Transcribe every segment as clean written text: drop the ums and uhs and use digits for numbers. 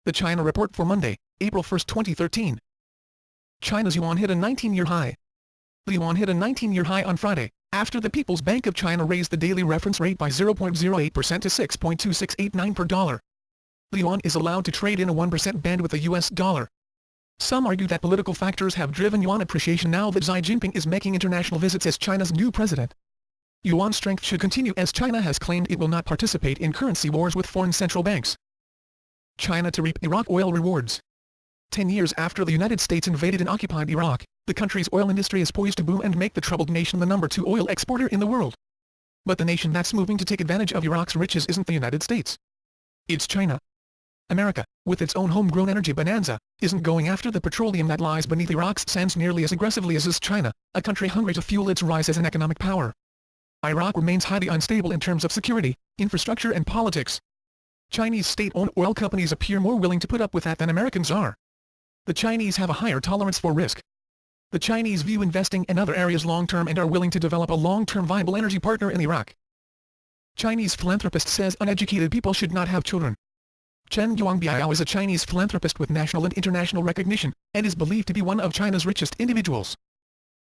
The China Report for Monday, April 1, 2013. China's yuan hit a 19-year high. The yuan hit a 19-year high on Friday, after the People's Bank of China raised the daily reference rate by 0.08% to 6.2689 per dollar. The yuan is allowed to trade in a 1% band with the US dollar. Some argue that political factors have driven yuan appreciation now that Xi Jinping is making international visits as China's new president. Yuan strength should continue as China has claimed it will not participate in currency wars with foreign central banks. China to reap Iraq oil rewards. 10 years after the United States invaded and occupied Iraq, the country's oil industry is poised to boom and make the troubled nation the number 2 oil exporter in the world. But the nation that's moving to take advantage of Iraq's riches isn't the United States. It's China. America, with its own homegrown energy bonanza, isn't going after the petroleum that lies beneath Iraq's sands nearly as aggressively as is China, a country hungry to fuel its rise as an economic power. Iraq remains highly unstable in terms of security, infrastructure and politics. Chinese state-owned oil companies appear more willing to put up with that than Americans are. The Chinese have a higher tolerance for risk. The Chinese view investing in other areas long-term and are willing to develop a long-term viable energy partner in Iraq. Chinese philanthropist says uneducated people should not have children. Chen Yuangbiao is a Chinese philanthropist with national and international recognition, and is believed to be one of China's richest individuals.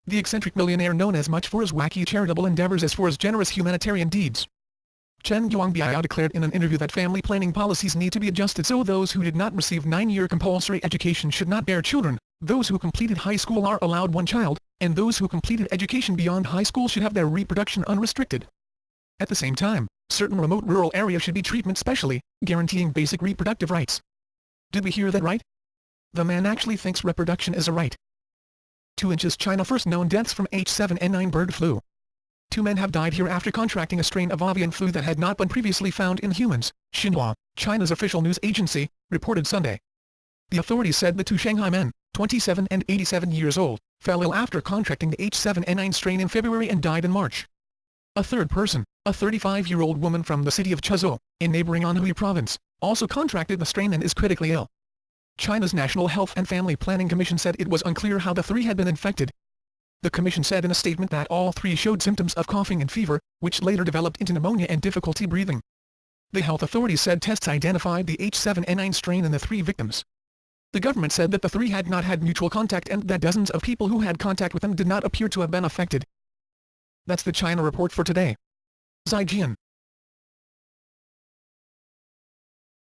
The eccentric millionaire known as much for his wacky charitable endeavors as for his generous humanitarian deeds. Chen Yuangbiao declared in an interview that family planning policies need to be adjusted so those who did not receive 9-year compulsory education should not bear children, those who completed high school are allowed 1 child, and those who completed education beyond high school should have their reproduction unrestricted. At the same time, certain remote rural areas should be treatment specially, guaranteeing basic reproductive rights. Did we hear that right? The man actually thinks reproduction is a right. 2 inches China first known deaths from H7N9 bird flu. 2 men have died here after contracting a strain of avian flu that had not been previously found in humans, Xinhua, China's official news agency, reported Sunday. The authorities said the 2 Shanghai men, 27 and 87 years old, fell ill after contracting the H7N9 strain in February and died in March. A third person, a 35-year-old woman from the city of Chuzhou, in neighboring Anhui province, also contracted the strain and is critically ill. China's National Health and Family Planning Commission said it was unclear how the 3 had been infected. The commission said in a statement that all 3 showed symptoms of coughing and fever, which later developed into pneumonia and difficulty breathing. The health authorities said tests identified the H7N9 strain in the 3 victims. The government said that the 3 had not had mutual contact and that dozens of people who had contact with them did not appear to have been affected. That's the China Report for today. Zaijian.